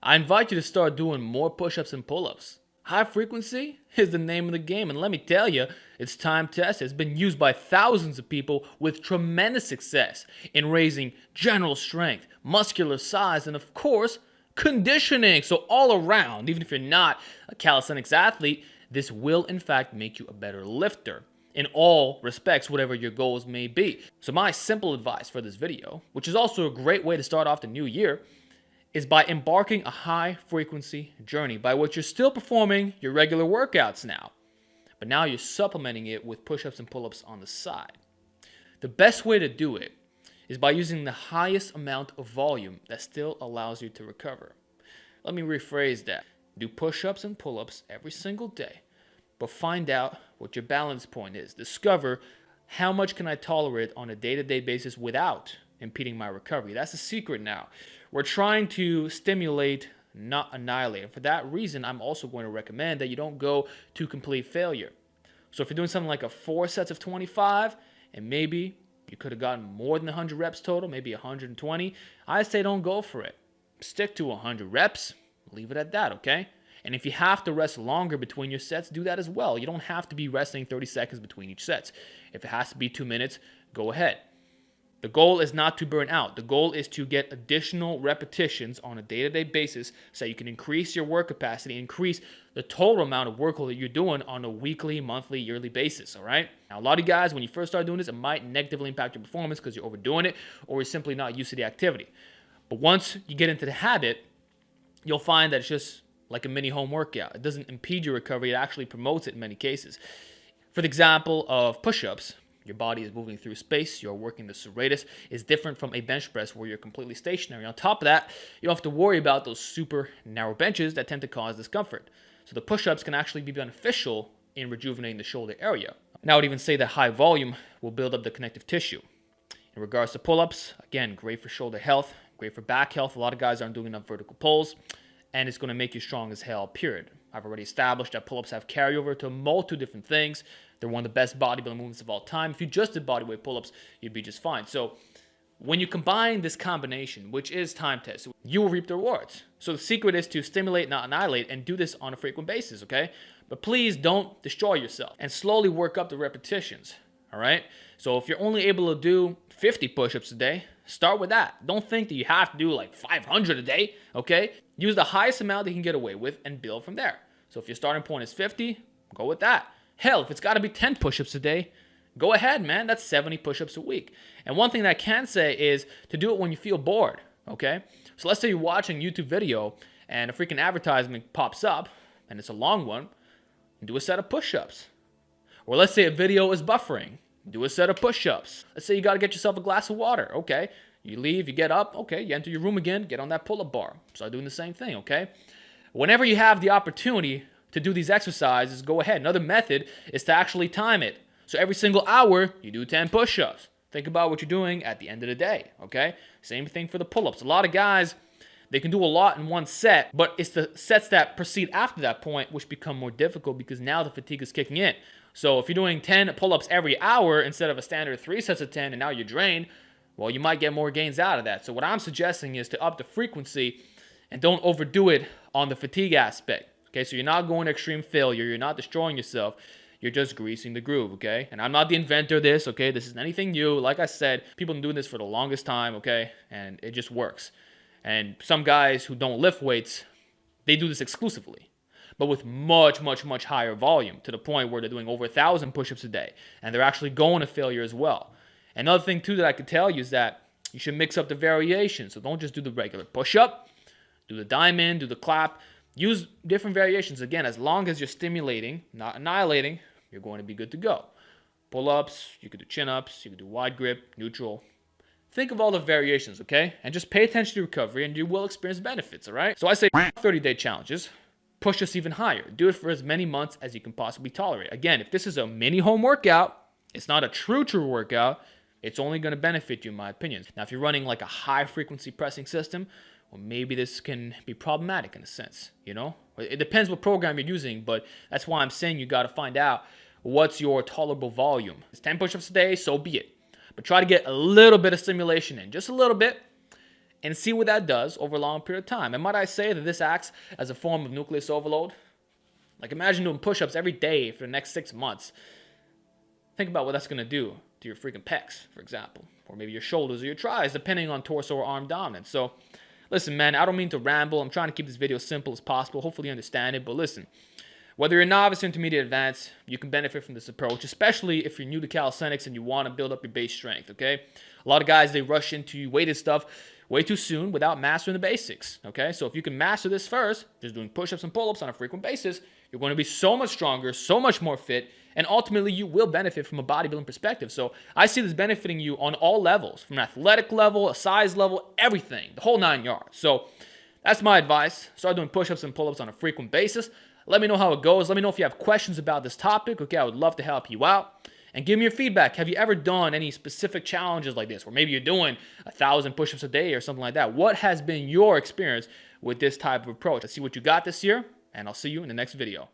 I invite you to start doing more push-ups and pull-ups. High frequency is the name of the game, and let me tell you, it's time tested. It's been used by thousands of people with tremendous success in raising general strength, muscular size, and of course, conditioning. So all around, even if you're not a calisthenics athlete, this will in fact make you a better lifter in all respects, whatever your goals may be. So my simple advice for this video, which is also a great way to start off the new year, is by embarking a high frequency journey by which you're still performing your regular workouts now, but now you're supplementing it with push-ups and pull-ups on the side. The best way to do it is by using the highest amount of volume that still allows you to recover. Let me rephrase that. Do push-ups and pull-ups every single day, but find out what your balance point is. Discover how much can I tolerate on a day-to-day basis without impeding my recovery. That's the secret now. We're trying to stimulate, not annihilate. And for that reason, I'm also going to recommend that you don't go to complete failure. So if you're doing something like a 4 sets of 25, and maybe you could have gotten more than 100 reps total, maybe 120, I say don't go for it. Stick to 100 reps, leave it at that, okay? And if you have to rest longer between your sets, do that as well. You don't have to be resting 30 seconds between each set. If it has to be 2 minutes, go ahead. The goal is not to burn out. The goal is to get additional repetitions on a day-to-day basis so you can increase your work capacity, increase the total amount of workload that you're doing on a weekly, monthly, yearly basis, all right? Now, a lot of guys, when you first start doing this, it might negatively impact your performance because you're overdoing it or you're simply not used to the activity. But once you get into the habit, you'll find that it's just like a mini home workout. It doesn't impede your recovery. It actually promotes it in many cases. For the example of push-ups, your body is moving through space. You're working the serratus. Is different from a bench press where you're completely stationary. On top of that, you don't have to worry about those super narrow benches that tend to cause discomfort. So the push-ups can actually be beneficial in rejuvenating the shoulder area. And I would even say that high volume will build up the connective tissue. In regards to pull-ups, again, great for shoulder health, great for back health. A lot of guys aren't doing enough vertical pulls, and it's going to make you strong as hell, period. I've already established that pull-ups have carryover to multiple different things. They're one of the best bodybuilding movements of all time. If you just did bodyweight pull-ups, you'd be just fine. So when you combine this combination, which is time tested, you will reap the rewards. So the secret is to stimulate, not annihilate, and do this on a frequent basis, okay? But please don't destroy yourself and slowly work up the repetitions, all right? So if you're only able to do 50 push-ups a day, start with that. Don't think that you have to do like 500 a day, okay? Use the highest amount that you can get away with and build from there. So if your starting point is 50, go with that. Hell, if it's got to be 10 push-ups a day, go ahead, man. That's 70 push-ups a week. And one thing that I can say is to do it when you feel bored, okay? So let's say you're watching a YouTube video and a freaking advertisement pops up, and it's a long one, do a set of push-ups. Or let's say a video is buffering, do a set of push-ups. Let's say you got to get yourself a glass of water, okay? You leave, you get up, okay, you enter your room again, get on that pull-up bar. Start doing the same thing, okay? Whenever you have the opportunity to do these exercises, go ahead. Another method is to actually time it. So every single hour, you do 10 push-ups. Think about what you're doing at the end of the day, okay? Same thing for the pull-ups. A lot of guys, they can do a lot in one set, but it's the sets that proceed after that point which become more difficult because now the fatigue is kicking in. So if you're doing 10 pull-ups every hour instead of a standard 3 sets of 10 and now you're drained, well, you might get more gains out of that. So what I'm suggesting is to up the frequency and don't overdo it on the fatigue aspect. Okay, so you're not going to extreme failure. You're not destroying yourself. You're just greasing the groove, okay? And I'm not the inventor of this, okay? This isn't anything new. Like I said, people have been doing this for the longest time, okay? And it just works. And some guys who don't lift weights, they do this exclusively, but with much, much, much higher volume to the point where they're doing over 1,000 push-ups a day. And they're actually going to failure as well. Another thing, too, that I could tell you is that you should mix up the variations. So don't just do the regular push-up. Do the diamond, do the clap. Use different variations. Again, as long as you're stimulating, not annihilating, you're going to be good to go. Pull-ups, you could do chin-ups, you could do wide grip, neutral. Think of all the variations, okay? And just pay attention to recovery and you will experience benefits, all right? So I say 30-day challenges. Push us even higher. Do it for as many months as you can possibly tolerate. Again, if this is a mini home workout, it's not a true workout, it's only going to benefit you, in my opinion. Now, if you're running like a high-frequency pressing system, well, maybe this can be problematic in a sense, you know? It depends what program you're using, but that's why I'm saying you got to find out what's your tolerable volume. It's 10 push-ups a day, so be it. But try to get a little bit of stimulation in, just a little bit. and see what that does over a long period of time. And might I say that this acts as a form of nucleus overload? Like, imagine doing push-ups every day for the next 6 months. Think about what that's going to do to your freaking pecs, for example, or maybe your shoulders or your tries, depending on torso or arm dominance. So, listen, man, I don't mean to ramble. I'm trying to keep this video as simple as possible. Hopefully you understand it. But listen, whether you're novice, intermediate, advanced, you can benefit from this approach, especially if you're new to calisthenics and you want to build up your base strength, okay? A lot of guys, they rush into weighted stuff way too soon without mastering the basics, okay? So if you can master this first, just doing push-ups and pull-ups on a frequent basis, you're going to be so much stronger, so much more fit, and ultimately you will benefit from a bodybuilding perspective. So I see this benefiting you on all levels, from an athletic level, a size level, everything, the whole 9 yards. So that's my advice. Start doing push-ups and pull-ups on a frequent basis. Let me know how it goes. Let me know if you have questions about this topic. Okay, I would love to help you out. And give me your feedback. Have you ever done any specific challenges like this? Or maybe you're doing 1,000 push-ups a day or something like that. What has been your experience with this type of approach? Let's see what you got this year, and I'll see you in the next video.